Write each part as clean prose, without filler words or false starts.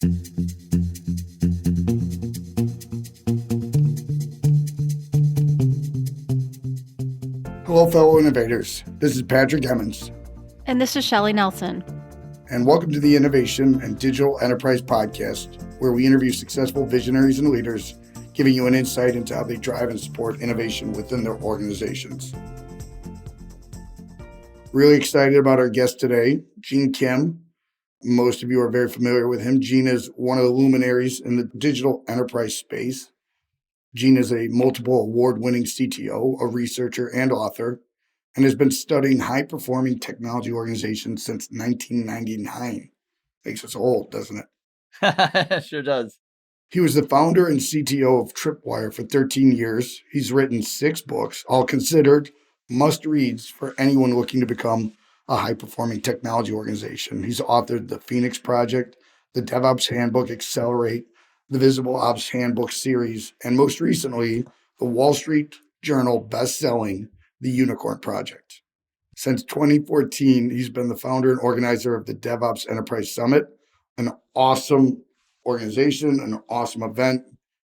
Hello, fellow innovators. This is Patrick Emmons, And this is Shelley Nelson. and welcome to the Innovation and Digital Enterprise Podcast, where we interview successful visionaries and leaders, giving you an insight into how they drive and support innovation within their organizations. Really excited about our guest today, Gene Kim. Most of you are very familiar with him. Gene is one of the luminaries in the digital enterprise space. Gene is a multiple award-winning CTO, a researcher, and author, and has been studying high-performing technology organizations since 1999. Makes us old, doesn't It sure does. He was the founder and CTO of Tripwire for 13 years. He's written 6 books, all considered must-reads for anyone looking to become a high-performing technology organization. He's authored the Phoenix Project, the DevOps Handbook Accelerate, the Visible Ops Handbook series, and most recently, the Wall Street Journal best-selling The Unicorn Project. Since 2014, he's been the founder and organizer of the DevOps Enterprise Summit, an awesome organization, an awesome event.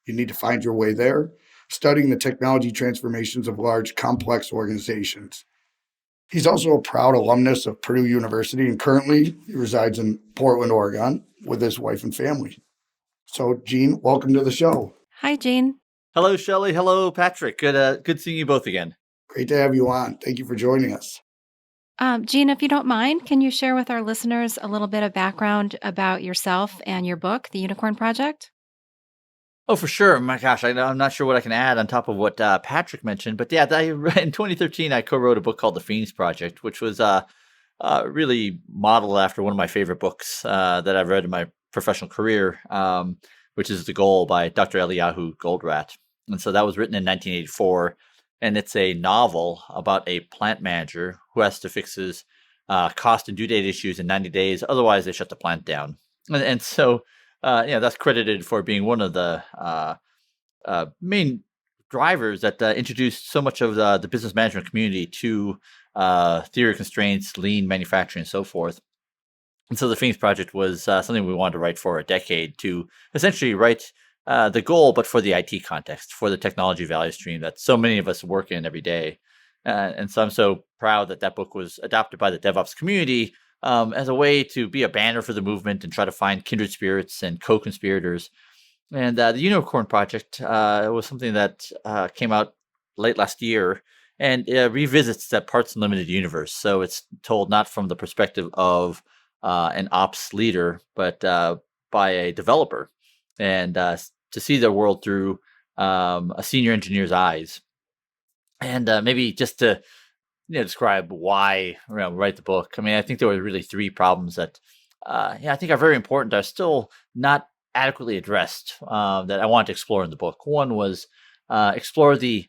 You need to find your way there, studying the technology transformations of large, complex organizations. He's also a proud alumnus of Purdue University, and currently he resides in Portland, Oregon, with his wife and family. So, Gene, welcome to the show. Hi, Gene. Hello, Shelley. Hello, Patrick. Good seeing you both again. Great to have you on. Thank you for joining us. Gene, if you don't mind, can you share with our listeners a little bit of background about yourself and your book, The Unicorn Project? Oh, for sure. My gosh, I'm not sure what I can add on top of what Patrick mentioned, but yeah, in 2013, I co-wrote a book called The Phoenix Project, which was really modeled after one of my favorite books that I've read in my professional career, which is The Goal by Dr. Eliyahu Goldratt. And so that was written in 1984, and it's a novel about a plant manager who has to fix his cost and due date issues in 90 days. Otherwise, they shut the plant down. And so that's credited for being one of the main drivers that introduced so much of the business management community to theory of constraints, lean manufacturing, and so forth. And so the Phoenix Project was something we wanted to write for a decade to essentially write the goal, but for the IT context, for the technology value stream that so many of us work in every day. And so I'm so proud that that book was adopted by the DevOps community as a way to be a banner for the movement and try to find kindred spirits and co-conspirators. And the Unicorn Project was something that came out late last year and revisits that parts and limited universe. So it's told not from the perspective of an ops leader, but by a developer, and to see the world through a senior engineer's eyes. And maybe just to describe why write the book. I mean, I think there were really 3 problems that I think are very important, are still not adequately addressed, that I wanted to explore in the book. One was explore the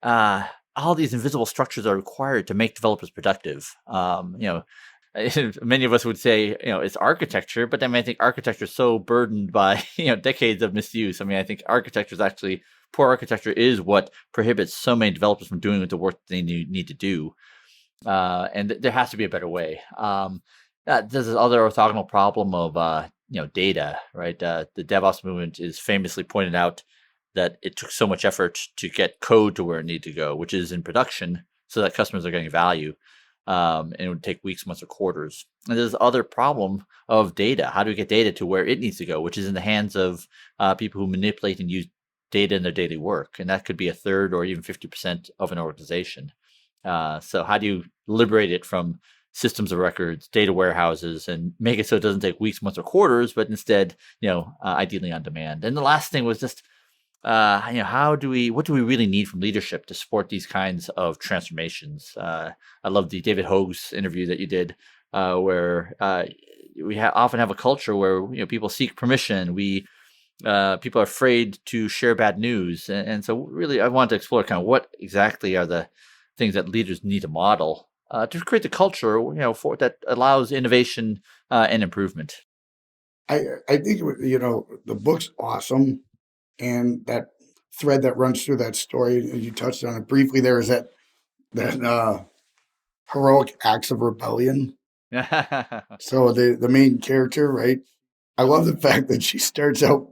all these invisible structures are required to make developers productive. Many of us would say, it's architecture, but I mean, I think architecture is so burdened by, decades of misuse. I mean, I think poor architecture is what prohibits so many developers from doing the work they need to do. And there has to be a better way. There's this other orthogonal problem of, data, right? The DevOps movement is famously pointed out that it took so much effort to get code to where it needed to go, which is in production, so that customers are getting value. And it would take weeks, months, or quarters. And there's the other problem of data. How do we get data to where it needs to go, which is in the hands of people who manipulate and use data in their daily work. And that could be a third or even 50% of an organization. So how do you liberate it from systems of records, data warehouses, and make it so it doesn't take weeks, months, or quarters, but instead, ideally on demand. And the last thing was just, what do we really need from leadership to support these kinds of transformations? I love the David Hogue's interview that you did, where we often have a culture where people seek permission. People are afraid to share bad news, and so really, I wanted to explore kind of what exactly are the things that leaders need to model to create the culture, for that allows innovation and improvement. I think the book's awesome. And that thread that runs through that story, and you touched on it briefly there, is that heroic acts of rebellion. So the main character, right, I love the fact that she starts out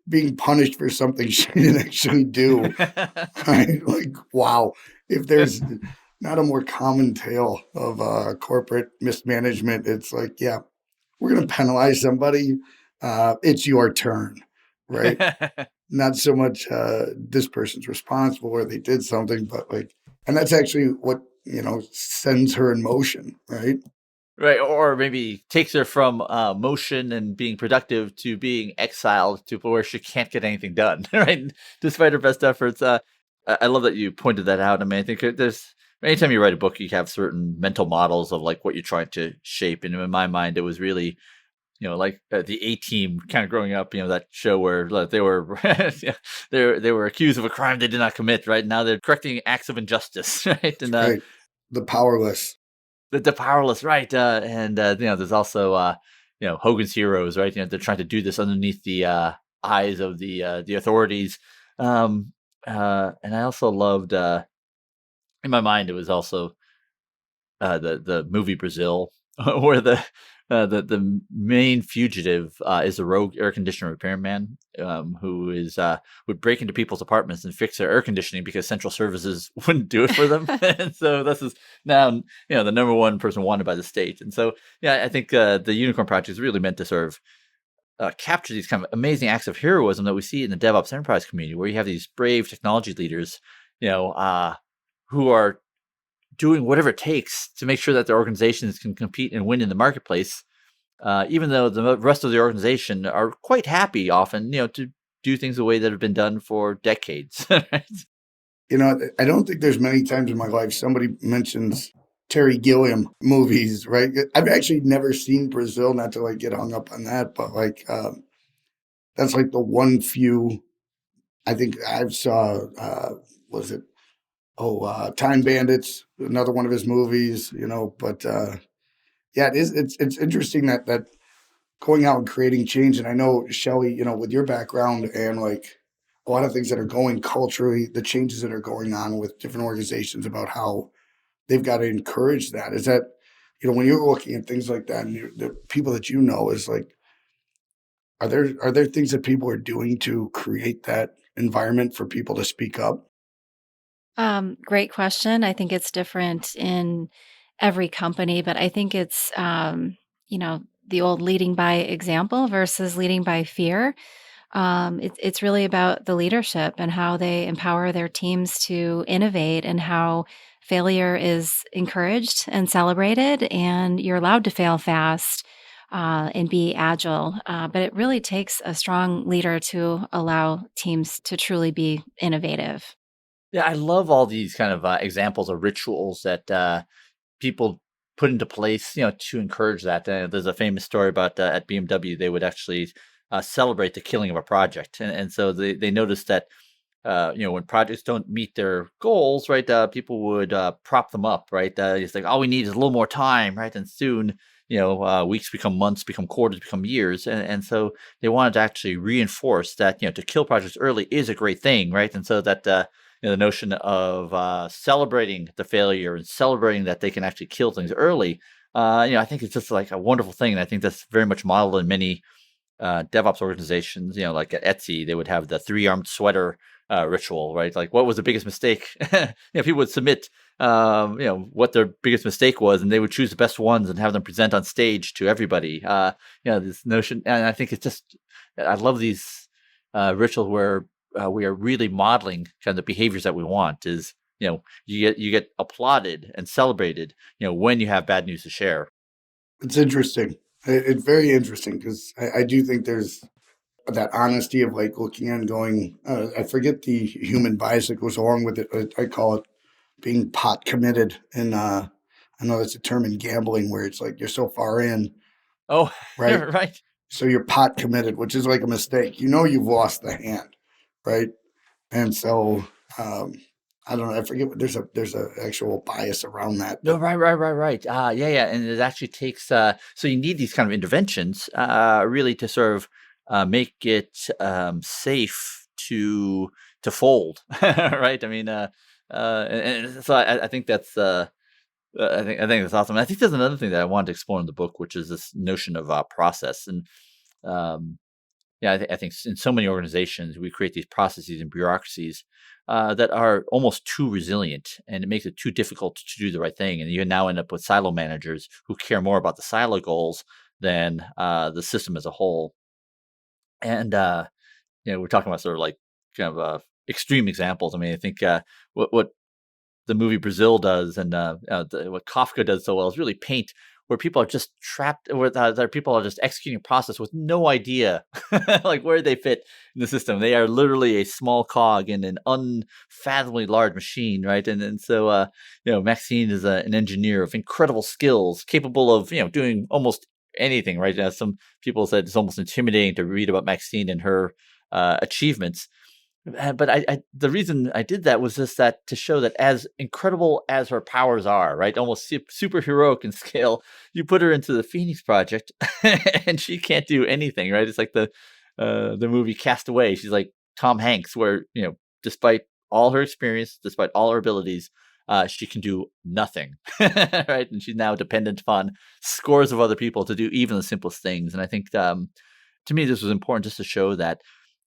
being punished for something she didn't actually do. Right? Like, wow. If there's not a more common tale of corporate mismanagement, it's like, yeah, we're going to penalize somebody. It's your turn, right? Not so much this person's responsible or they did something, but like, and that's actually what, sends her in motion, right? Right, or maybe takes her from motion and being productive to being exiled to where she can't get anything done. Right, despite her best efforts. I love that you pointed that out. I mean, I think there's anytime you write a book, you have certain mental models of like what you're trying to shape. And in my mind, it was really like the A Team kind of growing up. That show where like, they were yeah, they were accused of a crime they did not commit. Right now, they're correcting acts of injustice. Right, and Right. The powerless. the powerless, right? And there's also Hogan's Heroes, right? They're trying to do this underneath the eyes of the authorities. And I also loved in my mind it was also the movie Brazil, where the main fugitive is a rogue air conditioner repairman who is would break into people's apartments and fix their air conditioning because central services wouldn't do it for them. And so this is now the number one person wanted by the state. And so yeah, I think the Unicorn Project is really meant to sort of capture these kind of amazing acts of heroism that we see in the DevOps enterprise community, where you have these brave technology leaders, who are doing whatever it takes to make sure that their organizations can compete and win in the marketplace, even though the rest of the organization are quite happy often, to do things the way that have been done for decades. Right? I don't think there's many times in my life somebody mentions Terry Gilliam movies, right? I've actually never seen Brazil, not to like get hung up on that, but like that's like the one few I think I've saw. Was it Time Bandits, another one of his movies, but yeah, it's interesting that going out and creating change. And I know Shelley, with your background and like a lot of things that are going culturally, the changes that are going on with different organizations about how they've got to encourage that. Is that, when you're looking at things like that and the people that is like, are there things that people are doing to create that environment for people to speak up? Great question. I think it's different in every company, but I think it's, the old leading by example versus leading by fear. It's really about the leadership and how they empower their teams to innovate and how failure is encouraged and celebrated, and you're allowed to fail fast and be agile. But it really takes a strong leader to allow teams to truly be innovative. Yeah, I love all these kind of examples of rituals that people put into place, to encourage that. There's a famous story about at BMW, they would actually celebrate the killing of a project. And so they noticed that, when projects don't meet their goals, right, people would prop them up, right? It's like, all we need is a little more time, right? And soon, weeks become months, become quarters, become years. And so they wanted to actually reinforce that, to kill projects early is a great thing, right? And so that, the notion of celebrating the failure and celebrating that they can actually kill things early, I think it's just like a wonderful thing. And I think that's very much modeled in many DevOps organizations, like at Etsy, they would have the 3-armed sweater ritual, right? Like, what was the biggest mistake? People would submit, what their biggest mistake was, and they would choose the best ones and have them present on stage to everybody. This notion, and I think it's just, I love these rituals where we are really modeling kind of the behaviors that we want. Is you get applauded and celebrated, when you have bad news to share. It's interesting. It's very interesting because I do think there's that honesty of like looking and going, I forget the human bias that goes along with it. I call it being pot committed. And I know that's a term in gambling where it's like you're so far in, Oh, right? right. So you're pot committed, which is like a mistake. You've lost the hand, right? And so I don't know. I forget what there's a actual bias around that, No, but right. Yeah, and it actually takes. So you need these kind of interventions, really, to sort of make it safe to fold, right? I mean, and so I think that's. I think that's awesome. I think there's another thing that I wanted to explore in the book, which is this notion of process. And I think in so many organizations, we create these processes and bureaucracies that are almost too resilient, and it makes it too difficult to do the right thing. And you now end up with silo managers who care more about the silo goals than the system as a whole. And we're talking about sort of like kind of extreme examples. I mean, I think what the movie Brazil does, and what Kafka does so well is really paint where people are just trapped, where people are just executing a process with no idea like where they fit in the system. They are literally a small cog in an unfathomably large machine, right? And so Maxine is an engineer of incredible skills, capable of doing almost anything, right? Some people said it's almost intimidating to read about Maxine and her achievements. But the reason I did that was just that to show that as incredible as her powers are, right, almost super heroic in scale, you put her into the Phoenix Project, and she can't do anything, right? It's like the movie Castaway. She's like Tom Hanks, where despite all her experience, despite all her abilities, she can do nothing, right? And she's now dependent upon scores of other people to do even the simplest things. And I think to me, this was important just to show that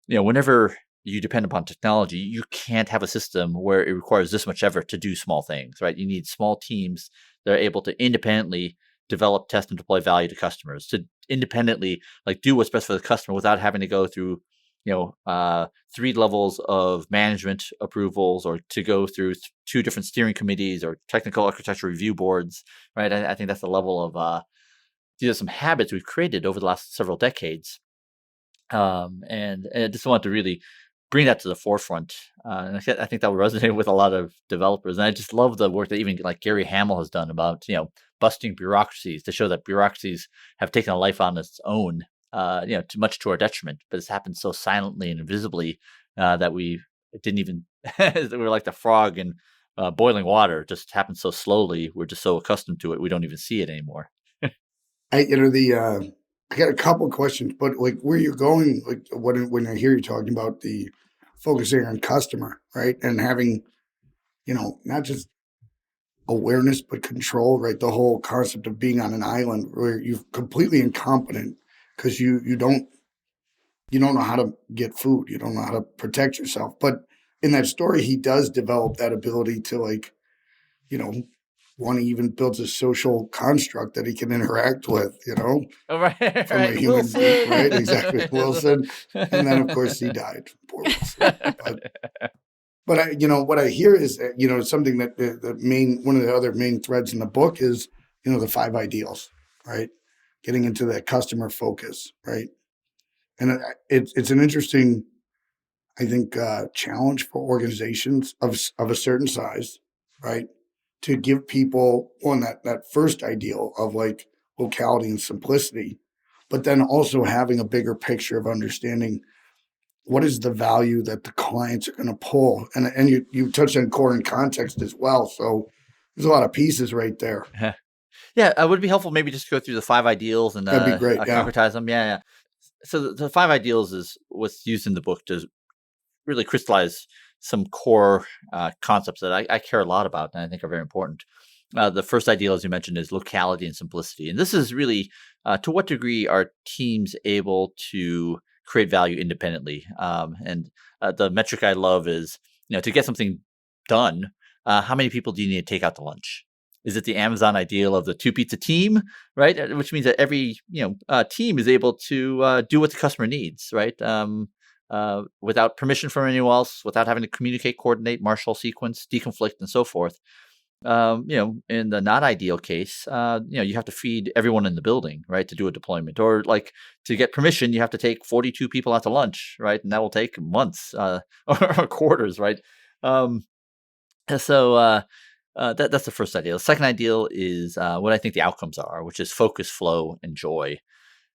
whenever you depend upon technology, you can't have a system where it requires this much effort to do small things, right? You need small teams that are able to independently develop, test, and deploy value to customers, to independently like do what's best for the customer without having to go through 3 levels of management approvals, or to go through 2 different steering committees or technical architecture review boards, right? I think that's the level of these are some habits we've created over the last several decades. And I just want to really bring that to the forefront. And I think that would resonate with a lot of developers. And I just love the work that even like Gary Hamel has done about, busting bureaucracies, to show that bureaucracies have taken a life on its own, too much to our detriment, but it's happened so silently and invisibly that we didn't even, we're like the frog in boiling water. It just happens so slowly. We're just so accustomed to it. We don't even see it anymore. I got a couple questions, but like where you're going, like when I hear you talking about the focusing on customer, right, and having, not just awareness but control, right? The whole concept of being on an island where you're completely incompetent because you don't know how to get food, you don't know how to protect yourself. But in that story, he does develop that ability to like, you know, one even builds a social construct that he can interact with, Oh, right, from a right. human being, right? Wilson. Exactly, Wilson. And then, of course, he died. Poor Wilson. But what I hear is, something that one of the other main threads in the book is, the 5 ideals, right? Getting into that customer focus, right? And it's an interesting, I think, challenge for organizations of a certain size, right? To give people that first ideal of like locality and simplicity, but then also having a bigger picture of understanding what is the value that the clients are going to pull. And you touched on core and context as well. So there's a lot of pieces right there. Yeah, it would be helpful maybe just to go through the 5 ideals and That'd be great. Yeah. concretize them. Yeah. So the 5 ideals is what's used in the book to really crystallize some core concepts that I care a lot about and I think are very important. The first ideal, as you mentioned, is locality and simplicity. And this is really to what degree are teams able to create value independently? And the metric I love is, to get something done, how many people do you need to take out to lunch? Is it the Amazon ideal of the 2 pizza team, right? Which means that every team is able to do what the customer needs, right? Without permission from anyone else, without having to communicate, coordinate, marshal, sequence, deconflict, and so forth. In the not ideal case, you have to feed everyone in the building, right, to do a deployment, or like to get permission, you have to take 42 people out to lunch, right, and that will take months or quarters, right. So that's the first ideal. The second ideal is what I think the outcomes are, which is focus, flow, and joy.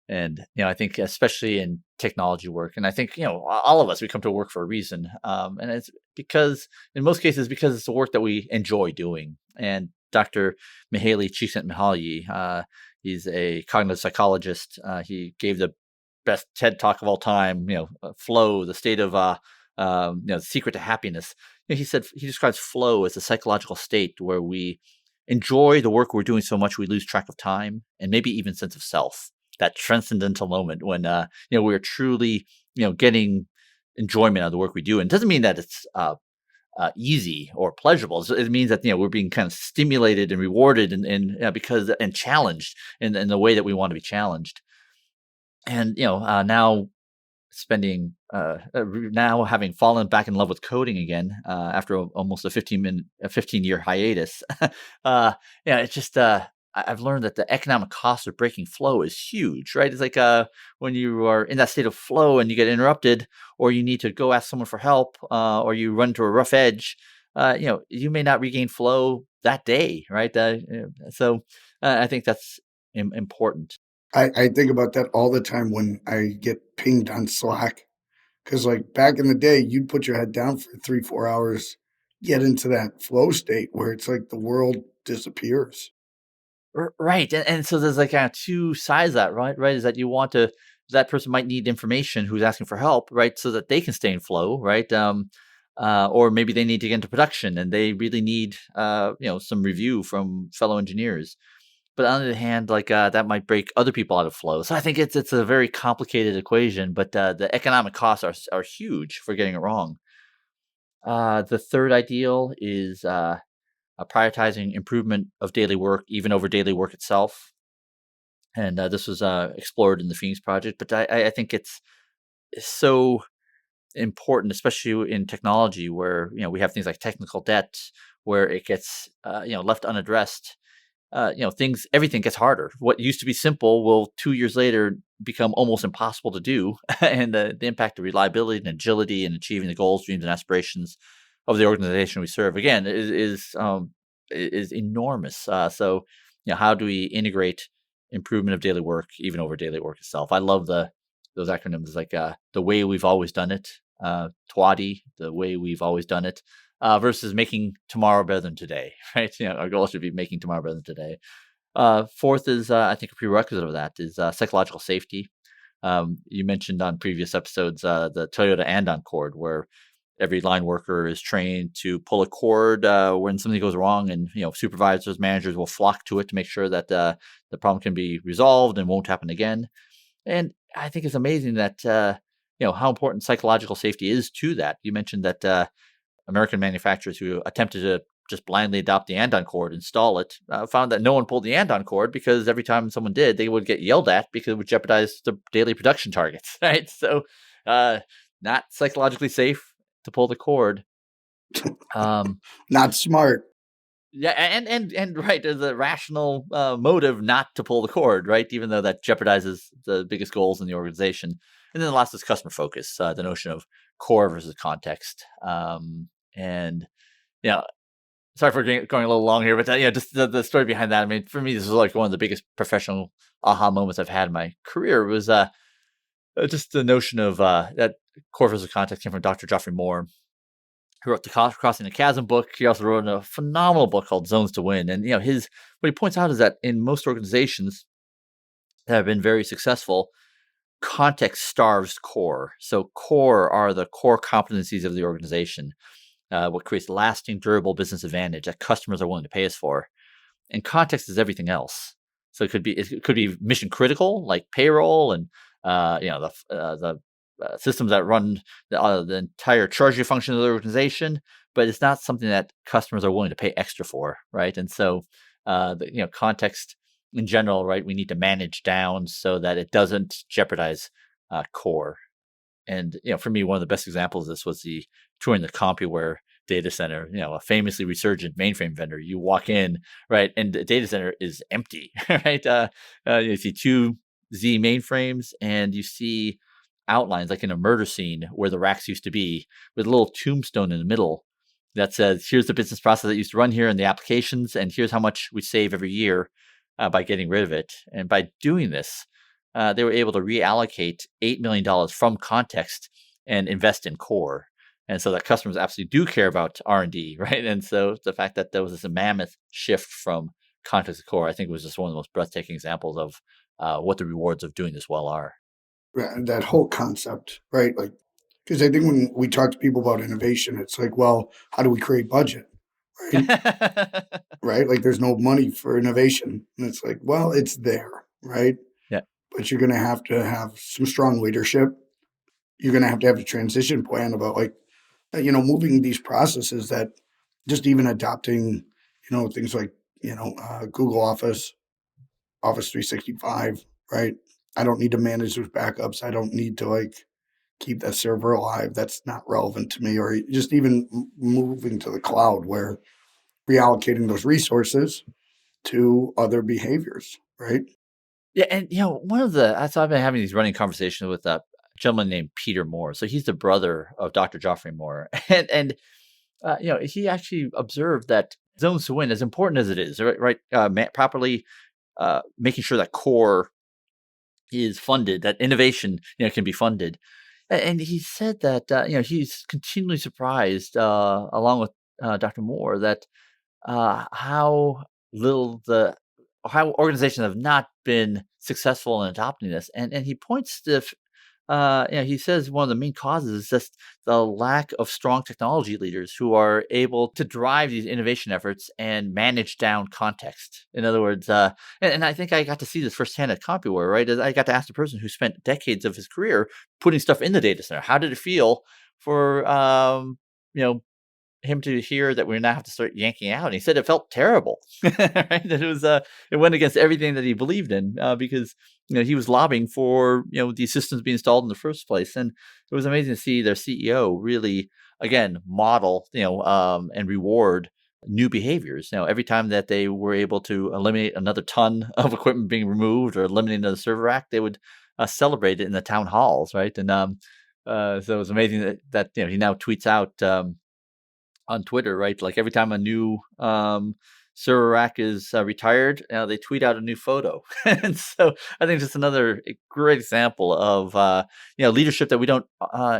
And I think especially in technology work, and I think all of us, we come to work for a reason, and it's because in most cases because it's the work that we enjoy doing. And Dr. Mihaly Csikszentmihalyi, he's a cognitive psychologist. He gave the best TED talk of all time. Flow, the state of the secret to happiness. He said he describes flow as a psychological state where we enjoy the work we're doing so much we lose track of time and maybe even sense of self. that transcendental moment when we're truly getting enjoyment out of the work we do. And it doesn't mean that it's easy or pleasurable. It means that we're being kind of stimulated and rewarded and because and challenged in the way that we want to be challenged. And now spending now having fallen back in love with coding again after almost a 15-year hiatus. It's just I've learned that the economic cost of breaking flow is huge, right? It's like when you are in that state of flow and you get interrupted, or you need to go ask someone for help, or you run to a rough edge. You may not regain flow that day, right? So I think that's important. I think about that all the time when I get pinged on Slack. Because, like, back in the day, you'd put your head down for 3-4 hours, get into that flow state where it's like the world disappears. Right, and so there's like kind of two sides of that, right? Right, is that you want to that person might need information who's asking for help, right, so that they can stay in flow, right? Or maybe they need to get into production and they really need some review from fellow engineers. But on the other hand, like that might break other people out of flow. So I think it's a very complicated equation, but the economic costs are huge for getting it wrong. The third ideal is prioritizing improvement of daily work, even over daily work itself. And this was explored in the Phoenix Project. But I think it's so important, especially in technology, where we have things like technical debt, where it gets left unaddressed. Everything gets harder. What used to be simple will 2 years later become almost impossible to do. And the impact of reliability and agility and achieving the goals, dreams, and aspirations of the organization we serve, again, is enormous. So, how do we integrate improvement of daily work, even over daily work itself? I love those acronyms, like the way we've always done it, TWADI, the way we've always done it, versus making tomorrow better than today, right? Our goal should be making tomorrow better than today. Fourth is, I think, a prerequisite of that is psychological safety. You mentioned on previous episodes the Toyota Andon cord, where every line worker is trained to pull a cord when something goes wrong, and supervisors, managers will flock to it to make sure that the problem can be resolved and won't happen again. And I think it's amazing that how important psychological safety is to that. You mentioned that American manufacturers who attempted to just blindly adopt the Andon cord, install it, found that no one pulled the Andon cord, because every time someone did, they would get yelled at because it would jeopardize the daily production targets, right? So, not psychologically safe to pull the cord. Not smart. Yeah, and right, there's a rational motive not to pull the cord, right? Even though that jeopardizes the biggest goals in the organization. And then the last is customer focus, the notion of core versus context. And sorry for going a little long here, but just the story behind that. I mean, for me, this is like one of the biggest professional aha moments I've had in my career. Was just the notion of that core versus context came from Dr. Geoffrey Moore, who wrote the Crossing the Chasm book. He also wrote a phenomenal book called Zones to Win. And what he points out is that in most organizations that have been very successful, context starves core. So core are the core competencies of the organization, what creates lasting, durable business advantage that customers are willing to pay us for. And context is everything else. So it could be mission critical, like payroll and the systems that run the entire treasury function of the organization, but it's not something that customers are willing to pay extra for, right? And so, context in general, right? We need to manage down so that it doesn't jeopardize core. And for me, one of the best examples of this was the touring the CompuWare data center. A famously resurgent mainframe vendor. You walk in, right, and the data center is empty, right? You see two Z mainframes, and you see outlines like in a murder scene where the racks used to be, with a little tombstone in the middle that says, here's the business process that used to run here and the applications, and here's how much we save every year by getting rid of it. And by doing this, they were able to reallocate $8 million from context and invest in core. And so that customers absolutely do care about R&D, right? And so the fact that there was this mammoth shift from context to core, I think was just one of the most breathtaking examples of what the rewards of doing this well are. That whole concept, right? Like, because I think when we talk to people about innovation, it's like, well, how do we create budget, right? Right? Like, there's no money for innovation, and it's like, well, it's there, right? Yeah. but you're going to have some strong leadership. You're going to have a transition plan about like, moving these processes that just even adopting, things like, Google Office 365, right? I don't need to manage those backups. I don't need to like keep that server alive. That's not relevant to me. Or just even moving to the cloud where reallocating those resources to other behaviors, right? Yeah, and so I've been having these running conversations with a gentleman named Peter Moore. So he's the brother of Dr. Geoffrey Moore, and he actually observed that zones to win, as important as it is, right, properly making sure that core is funded, that innovation can be funded. And he said that he's continually surprised, along with Dr. Moore, that how little the how organizations have not been successful in adopting this, and he points to he says one of the main causes is just the lack of strong technology leaders who are able to drive these innovation efforts and manage down context. In other words, and I think I got to see this firsthand at CompuWare, right? I got to ask the person who spent decades of his career putting stuff in the data center. How did it feel for you know him to hear that we now have to start yanking out? And he said it felt terrible, right? That it went against everything that he believed in, because he was lobbying for these systems being installed in the first place. And it was amazing to see their CEO really again model and reward new behaviors. Every time that they were able to eliminate another ton of equipment being removed or eliminate another server rack, they would celebrate it in the town halls, right? And so it was amazing that he now tweets out on Twitter, right? Like every time a new server rack is retired, they tweet out a new photo. And so I think just another great example of leadership that we don't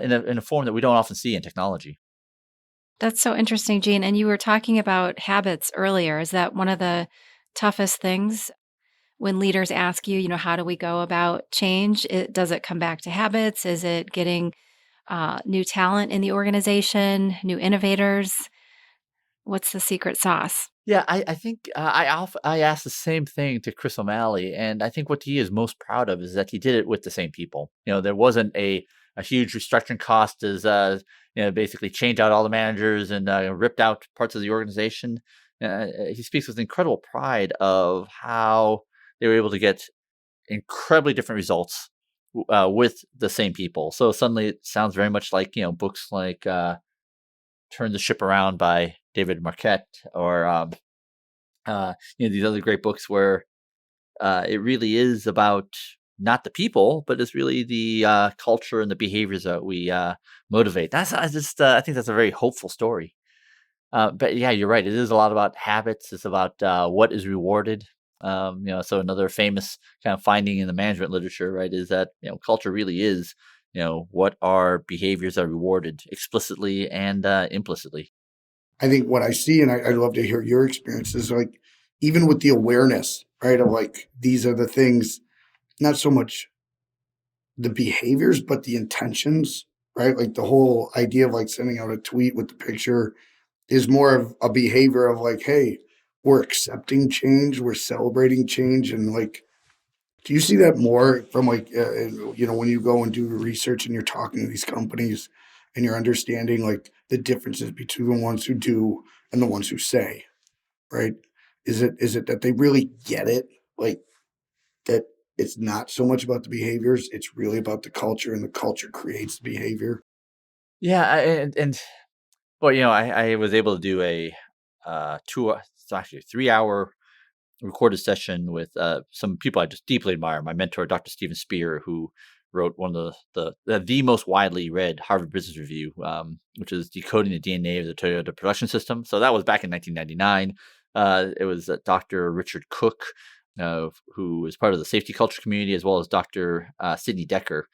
in a form that we don't often see in technology. That's so interesting, Gene. And you were talking about habits earlier. Is that one of the toughest things when leaders ask you, how do we go about change? Does it come back to habits? Is it getting new talent in the organization, new innovators? What's the secret sauce? Yeah, I think I asked the same thing to Chris O'Malley, and I think what he is most proud of is that he did it with the same people. There wasn't a huge restructuring cost as basically change out all the managers and ripped out parts of the organization. He speaks with incredible pride of how they were able to get incredibly different results with the same people. So suddenly it sounds very much like books like "Turn the Ship Around" by David Marquette, or these other great books where it really is about not the people, but it's really the culture and the behaviors that we motivate. I think that's a very hopeful story. But yeah, you're right. It is a lot about habits. It's about what is rewarded. So another famous kind of finding in the management literature, right, is that culture really is what our behaviors are rewarded explicitly and implicitly. I think what I see, and I'd love to hear your experiences, like even with the awareness, right, of like these are the things, not so much the behaviors, but the intentions, right? Like the whole idea of like sending out a tweet with the picture is more of a behavior of like, hey, we're accepting change, we're celebrating change, and like, do you see that more from like, when you go and do research and you're talking to these companies and you're understanding like the differences between the ones who do and the ones who say, right? Is it that they really get it, like that it's not so much about the behaviors, it's really about the culture, and the culture creates the behavior. Yeah, and well, I was able to do a it's actually a 3 hour recorded session with some people I just deeply admire. My mentor, Dr. Stephen Spear, who wrote one of the most widely read Harvard Business Review, which is decoding the DNA of the Toyota production system. So that was back in 1999. It was Dr. Richard Cook, who is part of the safety culture community, as well as Dr. Sidney Decker,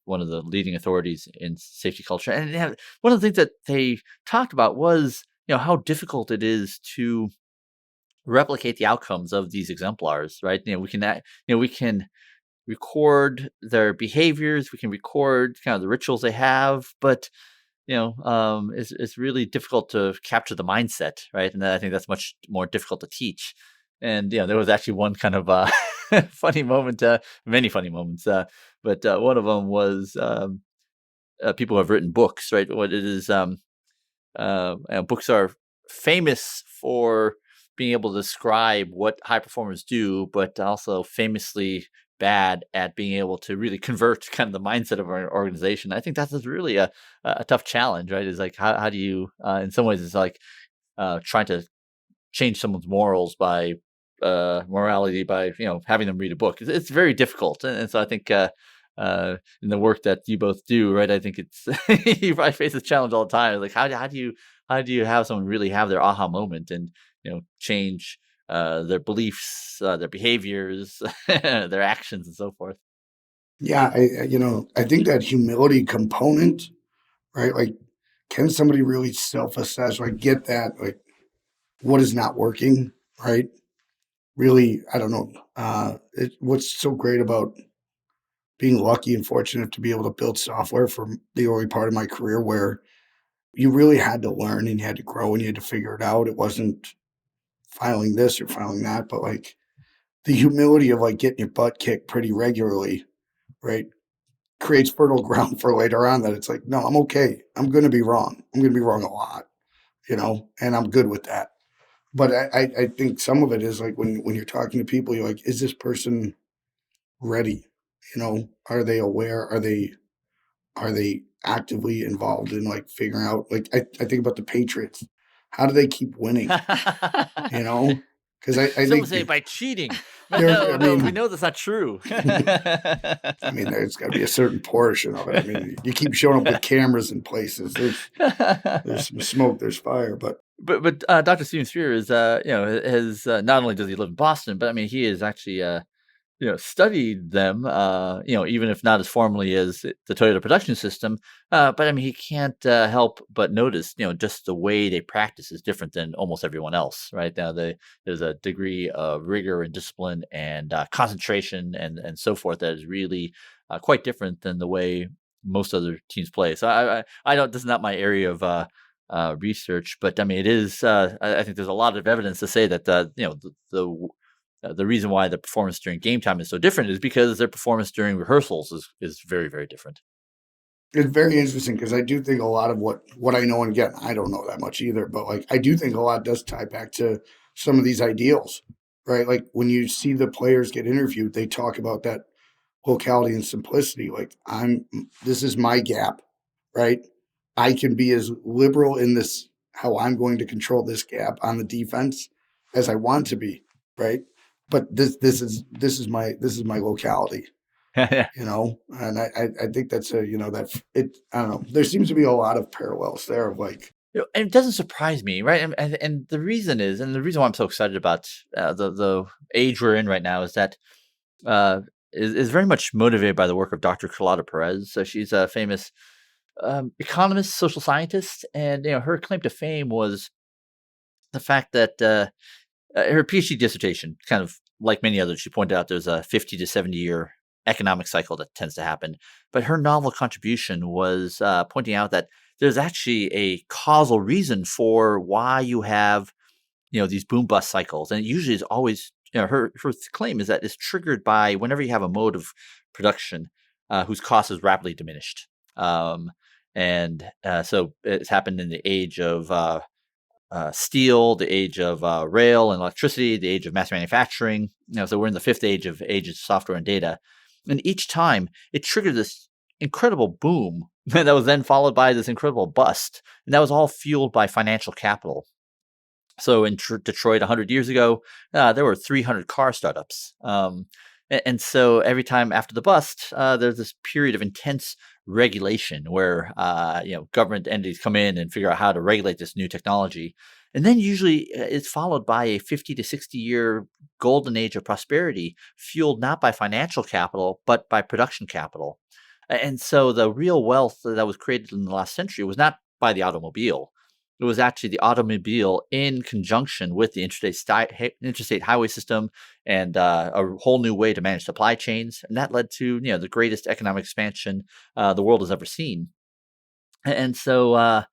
one of the leading authorities in safety culture. And one of the things that they talked about was how difficult it is to replicate the outcomes of these exemplars, right? We can record their behaviors, we can record kind of the rituals they have, but it's really difficult to capture the mindset, right? And I think that's much more difficult to teach. And there was actually one kind of funny moment, many funny moments, but one of them was people who have written books, right? What it is, books are famous for being able to describe what high performers do, but also famously bad at being able to really convert kind of the mindset of our organization. I think that's really a tough challenge, right? Is like how do you, in some ways, it's like trying to change someone's morals by morality by having them read a book. It's very difficult, and so I think in the work that you both do, right? I think it's you probably face this challenge all the time. Like how do you have someone really have their aha moment and change their beliefs, their behaviors, their actions, and so forth. Yeah, I think that humility component, right? Like, can somebody really self-assess? Like, get that, like, what is not working, right? Really, I don't know. What's so great about being lucky and fortunate to be able to build software for the early part of my career, where you really had to learn and you had to grow and you had to figure it out. It wasn't filing this or filing that, but like the humility of like getting your butt kicked pretty regularly, right? Creates fertile ground for later on that it's like, no, I'm okay. I'm going to be wrong. I'm going to be wrong a lot, and I'm good with that. But I think some of it is like when you're talking to people, you're like, is this person ready? Are they aware? Are they actively involved in like figuring out, like, I think about the Patriots. How do they keep winning? You know? Because I Some would think say by cheating. there, No, I no, we mean, know that's not true. there's got to be a certain portion of it. I mean, you keep showing up with cameras in places. There's some smoke, there's fire, but But Dr. Steven Spear is has not only does he live in Boston, but I mean he is actually studied them, even if not as formally as the Toyota production system. But I mean, he can't help but notice, just the way they practice is different than almost everyone else, right? Now, there's a degree of rigor and discipline and concentration and so forth that is really quite different than the way most other teams play. So I don't. This is not my area of research, but I mean, it is. I think there's a lot of evidence to say that the reason why the performance during game time is so different is because their performance during rehearsals is very, very different. it's very interesting because I do think a lot of what I know, and again, I don't know that much either, but like I do think a lot does tie back to some of these ideals, right? Like when you see the players get interviewed, they talk about that locality and simplicity. Like this is my gap, right? I can be as liberal in this how I'm going to control this gap on the defense as I want to be, right? But this is my locality, Yeah. and I think that's that it. I don't know. There seems to be a lot of parallels there of like, And it doesn't surprise me, right? And the reason is, and the reason why I'm so excited about the age we're in right now is that uh, is very much motivated by the work of Dr. Carlota Perez. So she's a famous economist, social scientist, and her claim to fame was the fact that her PhD dissertation, kind of like many others, she pointed out there's a 50 to 70-year economic cycle that tends to happen. But her novel contribution was pointing out that there's actually a causal reason for why you have these boom bust cycles, and it usually is always her claim is that it's triggered by whenever you have a mode of production whose cost is rapidly diminished. And so it's happened in the age of steel, the age of rail and electricity, the age of mass manufacturing. So we're in the fifth age of software and data, and each time it triggered this incredible boom that was then followed by this incredible bust, and that was all fueled by financial capital. So in Detroit 100 years ago, there were 300 car startups. And so every time after the bust, there's this period of intense regulation where government entities come in and figure out how to regulate this new technology. And then usually it's followed by a 50 to 60-year golden age of prosperity, fueled not by financial capital, but by production capital. And so the real wealth that was created in the last century was not by the automobile. It was actually the automobile in conjunction with the interstate highway system and a whole new way to manage supply chains, and that led to the greatest economic expansion the world has ever seen. And so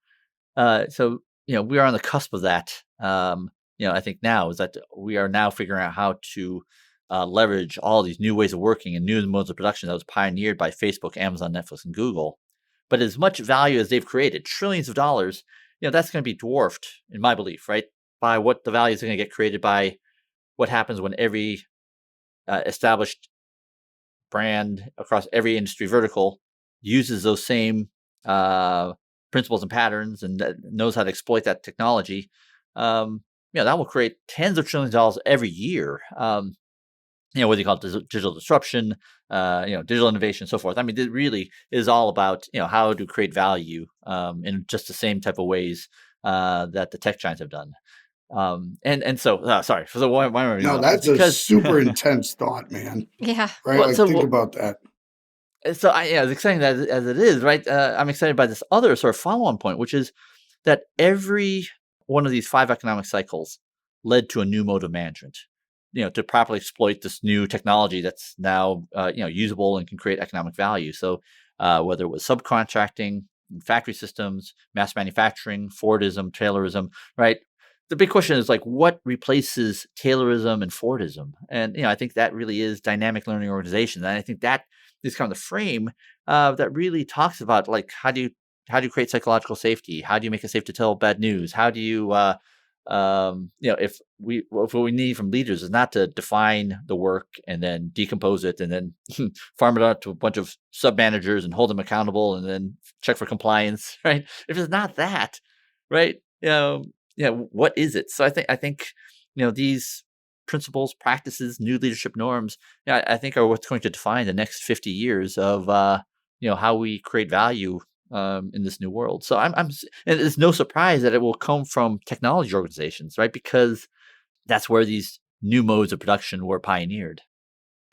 we are on the cusp of that. I think now is that we are now figuring out how to leverage all these new ways of working and new modes of production that was pioneered by Facebook, Amazon, Netflix, and Google. But as much value as they've created, trillions of dollars, that's going to be dwarfed, in my belief, right, by what the value is going to get created by what happens when every established brand across every industry vertical uses those same principles and patterns and knows how to exploit that technology. That will create tens of trillions of dollars every year. Whether you call it digital disruption, digital innovation, so forth. I mean, it really is all about, how to create value in just the same type of ways that the tech giants have done. So, sorry. So why am I bringing No, that up? It's that's a because super intense thought, man. Yeah. Right? well, Like, so think about that. so as exciting as it is, right? I'm excited by this other sort of follow-on point, which is that every one of these 5 economic cycles led to a new mode of management. To properly exploit this new technology that's now usable and can create economic value. So whether it was subcontracting, factory systems, mass manufacturing, Fordism, Taylorism, right? The big question is like, what replaces Taylorism and Fordism? And I think that really is dynamic learning organization. And I think that is kind of the frame that really talks about like how do you create psychological safety? How do you make it safe to tell bad news? How do you if what we need from leaders is not to define the work and then decompose it and then farm it out to a bunch of sub managers and hold them accountable and then check for compliance, right? If it's not that, right? What is it? So I think these principles, practices, new leadership norms, I think are what's going to define the next 50 years of how we create value in this new world. So and it's no surprise that it will come from technology organizations, right? Because that's where these new modes of production were pioneered.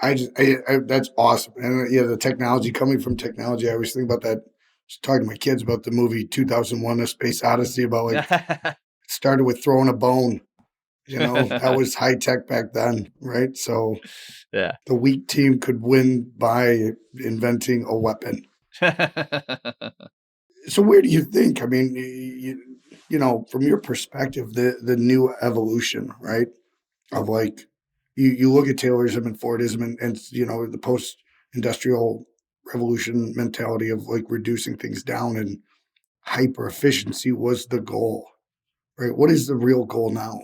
That's awesome. And the technology coming from technology. I always think about that. Just talking to my kids about the movie 2001: A Space Odyssey about like it started with throwing a bone. That was high tech back then, right? So Yeah. the weak team could win by inventing a weapon. So where do you think? I mean, from your perspective, the new evolution, right? Of like, you look at Taylorism and Fordism and the post-industrial revolution mentality of like reducing things down and hyper efficiency was the goal, right? What is the real goal now?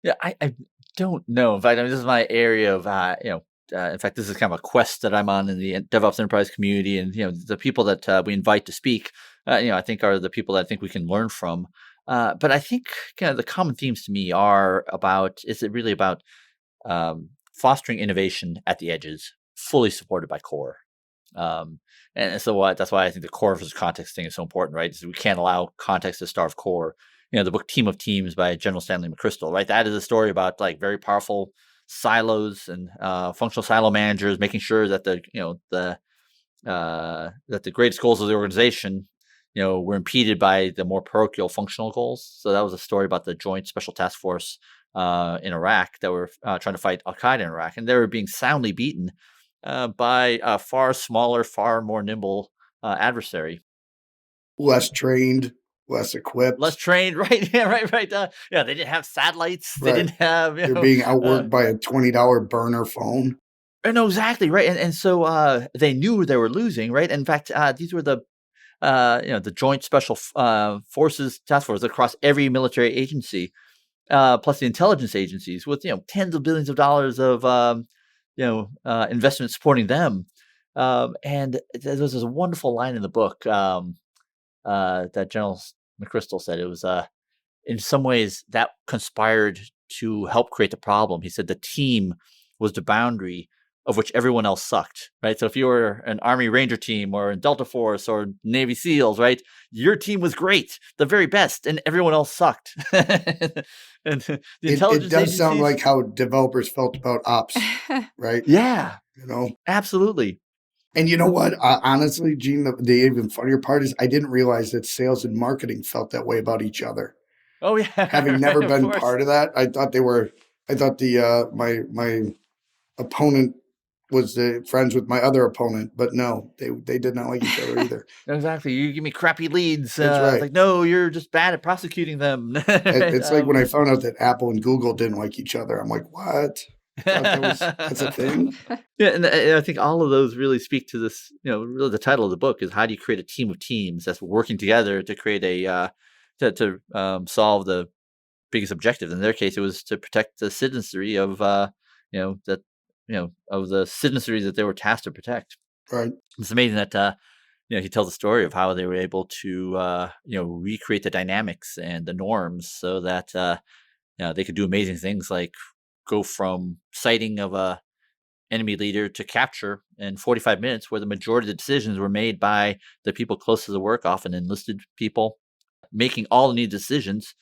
Yeah, I don't know. In fact, I mean, this is my area of, in fact, this is kind of a quest that I'm on in the DevOps enterprise community. And, the people that we invite to speak, I think are the people that I think we can learn from. But I think kind of the common themes to me are is it really about fostering innovation at the edges, fully supported by core? And so that's why I think the core versus context thing is so important, right? Is we can't allow context to starve core. The book Team of Teams by General Stanley McChrystal, right? That is a story about like very powerful silos and functional silo managers making sure that that the greatest goals of the organization, were impeded by the more parochial functional goals. So that was a story about the Joint Special Task Force in Iraq that were trying to fight Al Qaeda in Iraq, and they were being soundly beaten by a far smaller, far more nimble adversary. Less trained, less Less equipped, trained, right? Yeah, right. They didn't have satellites. They right? didn't have, They're being outworked by a $20 burner phone. no, exactly, right. And so they knew they were losing, right? In fact, these were the Joint Special Forces Task Force across every military agency, plus the intelligence agencies with tens of billions of dollars of investment supporting them. And there was this wonderful line in the book that General McChrystal said. It was in some ways that conspired to help create the problem. He said the team was the boundary of which everyone else sucked, right? So if you were an Army Ranger team or in Delta Force or Navy SEALs, right, your team was great, the very best, and everyone else sucked. And the It intelligence does sound agencies, like how developers felt about ops, right? yeah, You know, absolutely. and you know what? Honestly, Gene, the even funnier part is I didn't realize that sales and marketing felt that way about each other. Oh yeah, Having right, never of been course. part of that, I thought they were. I thought the my opponent was friends with my other opponent, but no, they did not like each other either. Exactly. You give me crappy leads. That's It's right. like, no, you're just bad at prosecuting them. Right? It's like when I found out that Apple and Google didn't like each other. I'm like, what? I thought that's a thing. Yeah, and I think all of those really speak to this. Really, the title of the book is how do you create a team of teams that's working together to create a to solve the biggest objective. In their case, it was to protect the citizenry of that of the citizenry that they were tasked to protect. Right. It's amazing that he tells the story of how they were able to recreate the dynamics and the norms so that they could do amazing things like go from sighting of a enemy leader to capture in 45 minutes, where the majority of the decisions were made by the people close to the work, often enlisted people, making all the needed decisions,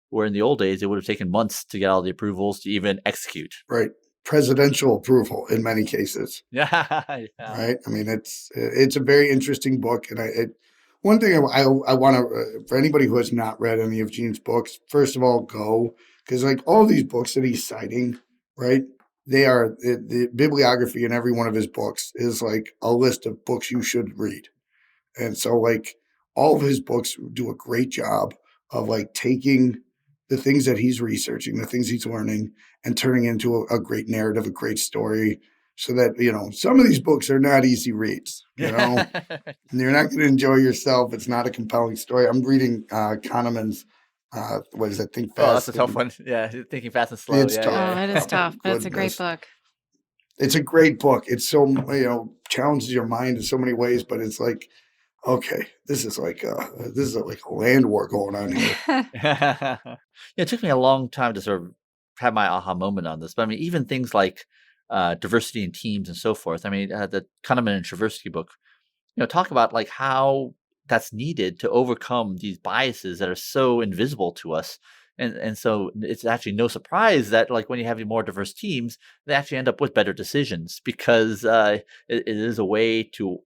where in the old days it would have taken months to get all the approvals to even execute. Right. Presidential approval in many cases. Yeah. Right. I mean, it's a very interesting book, and one thing I want to for anybody who has not read any of Gene's books, first of all, go, because like all these books that he's citing, right? They are the bibliography in every one of his books is like a list of books you should read. And so like all of his books do a great job of like taking the things that he's researching, the things he's learning, and turning into a great narrative, a great story. So that, some of these books are not easy reads, and you're not going to enjoy yourself. It's not a compelling story. I'm reading Kahneman's, what is that, Think Oh, that's Fast? a tough one. Yeah, thinking fast and slow. It's Yeah, tough. Oh, it is tough, but it's a great Goodness. book. It's a great book. It's so, challenges your mind in so many ways, but it's like, okay, this is like a land war going on here. Yeah, it took me a long time to sort of have my aha moment on this, but I mean, even things like diversity in teams and so forth. I mean, the Kahneman and Tversky book, talk about like how that's needed to overcome these biases that are so invisible to us. And so it's actually no surprise that like when you have more diverse teams, they actually end up with better decisions because it is a way to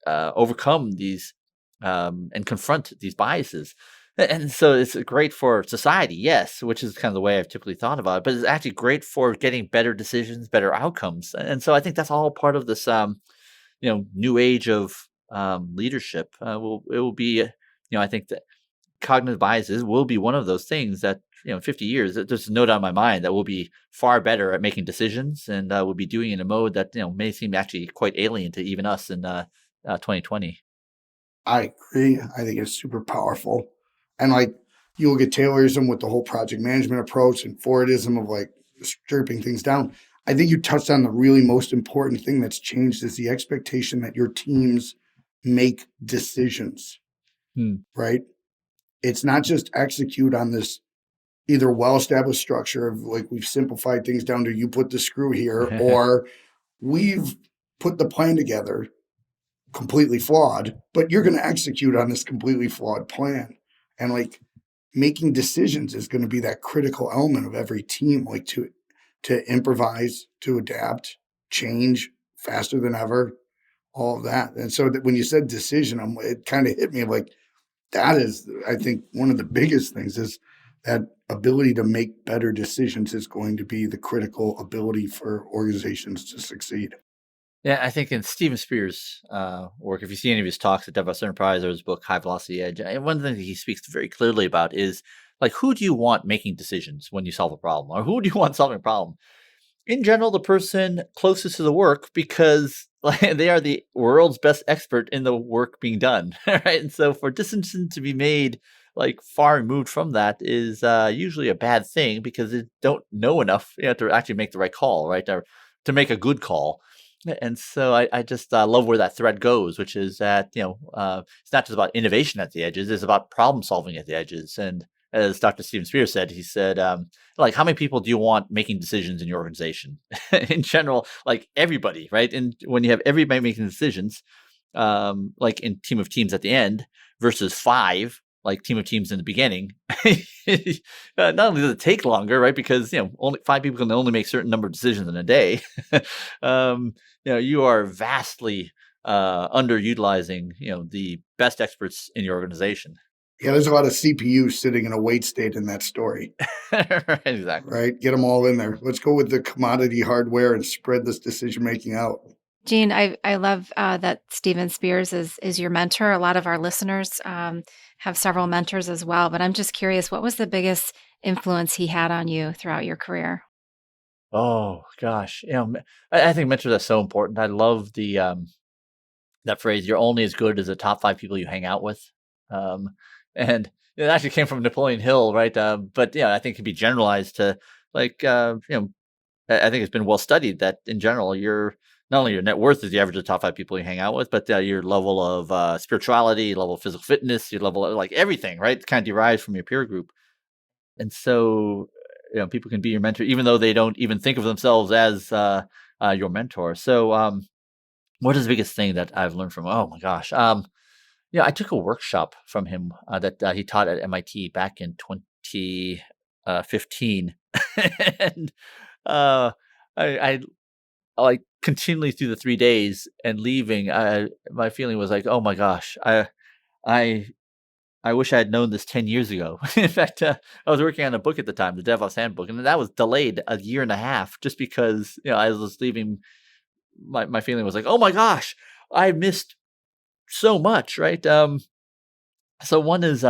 overcome these and confront these biases. And so it's great for society, yes, which is kind of the way I've typically thought about it, but it's actually great for getting better decisions, better outcomes. And so I think that's all part of this new age of leadership. It will be I think that cognitive biases will be one of those things that 50 years, there's no doubt in my mind that we'll be far better at making decisions, and we'll be doing it in a mode that may seem actually quite alien to even us in 2020. I agree. I think it's super powerful. And like you look at Taylorism with the whole project management approach and Fordism of like stripping things down. I think you touched on the really most important thing that's changed is the expectation that your teams make decisions, right? It's not just execute on this either well-established structure of like we've simplified things down to you put the screw here, or we've put the plan together completely flawed, but you're going to execute on this completely flawed plan. And like making decisions is going to be that critical element of every team, like to improvise, to adapt, change faster than ever, all of that. And so that when you said decision, it kind of hit me like that is, I think, one of the biggest things is that ability to make better decisions is going to be the critical ability for organizations to succeed. Yeah, I think in Steven Spears' work, if you see any of his talks at DevOps Enterprise or his book High Velocity Edge, one thing that he speaks very clearly about is like who do you want making decisions when you solve a problem, or who do you want solving a problem? In general, the person closest to the work because like, they are the world's best expert in the work being done, right? And so for decisions to be made like far removed from that is usually a bad thing because they don't know enough to actually make the right call, right? Or to make a good call. And so I just love where that thread goes, which is that, it's not just about innovation at the edges, it's about problem solving at the edges. And as Dr. Steven Spears said, he said, like, how many people do you want making decisions in your organization? In general, like everybody, right? And when you have everybody making decisions, like in team of teams at the end versus 5, like team of teams in the beginning, not only does it take longer, right? Because only 5 people can only make a certain number of decisions in a day. You are vastly underutilizing the best experts in your organization. Yeah, there's a lot of CPU sitting in a wait state in that story, Exactly. right? Get them all in there. Let's go with the commodity hardware and spread this decision making out. Gene, I love that Steven Spears is your mentor. A lot of our listeners have several mentors as well, but I'm just curious, what was the biggest influence he had on you throughout your career? Oh gosh, I think mentors are so important. I love the that phrase, "You're only as good as the top 5 people you hang out with." Um, and it actually came from Napoleon Hill, right? But yeah, I think it can be generalized to like, I think it's been well studied that in general, not only your net worth is the average of the top 5 people you hang out with, but your level of spirituality, level of physical fitness, your level of like everything, right? Kind of derives from your peer group. And so, people can be your mentor, even though they don't even think of themselves as your mentor. So, what is the biggest thing that I've learned from? Oh my gosh. Yeah, I took a workshop from him that he taught at MIT back in 2015, and uh, I like continually through the 3 days and leaving. My feeling was like, oh my gosh, I I wish I had known this 10 years ago. In fact, I was working on a book at the time, the DevOps Handbook, and that was delayed a year and a half just because I was leaving. My feeling was like, oh my gosh, I missed so much, right? So one is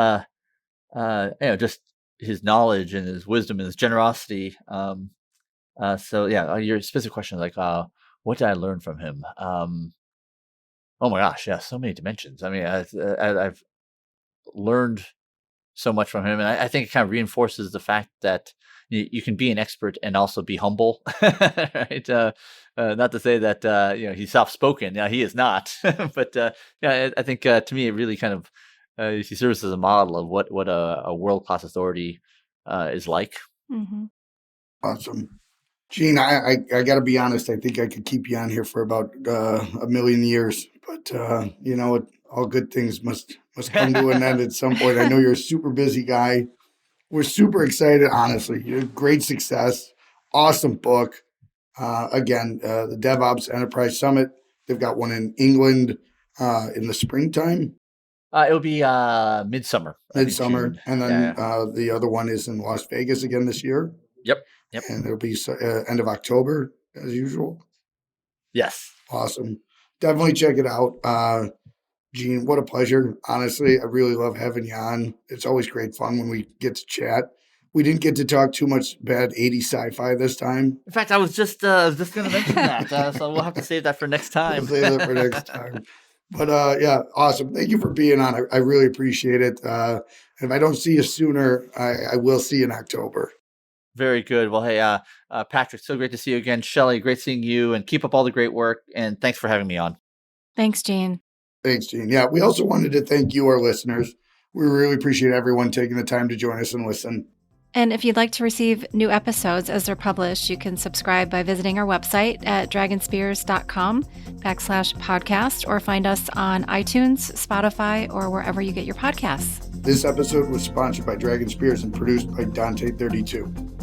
just his knowledge and his wisdom and his generosity. So yeah, your specific question, like, what did I learn from him? Oh my gosh, yeah, so many dimensions. I mean, I've learned so much from him, and I think it kind of reinforces the fact that you can be an expert and also be humble, right? Not to say that he's soft spoken. Yeah, he is not, but yeah, I think to me it really kind of he serves as a model of what a world class authority is like. Hmm. Awesome. Gene, I got to be honest. I think I could keep you on here for about a million years, but all good things must come to an end at some point. I know you're a super busy guy. We're super excited, honestly. You're great success, awesome book. The DevOps Enterprise Summit. They've got one in England in the springtime, It'll be midsummer, I think midsummer, June. and then Yeah. the other one is in Las Vegas again this year, Yep. Yep. and it'll be end of October as usual. Yes. Awesome. Definitely check it out. Gene, what a pleasure. Honestly, I really love having you on. It's always great fun when we get to chat. We didn't get to talk too much bad 80s sci-fi this time. In fact, I was just going to mention that, so we'll have to save that for next We'll time. save that for next time. But yeah, awesome. Thank you for being on. I really appreciate it. If I don't see you sooner, I will see you in October. Very good. Well, hey, Patrick, so great to see you again. Shelly, great seeing you, and keep up all the great work. And thanks for having me on. Thanks, Gene. Thanks, Gene. Yeah, we also wanted to thank you, our listeners. We really appreciate everyone taking the time to join us and listen. And if you'd like to receive new episodes as they're published, you can subscribe by visiting our website at dragonspears.com/podcast or find us on iTunes, Spotify, or wherever you get your podcasts. This episode was sponsored by Dragon Spears and produced by Dante32.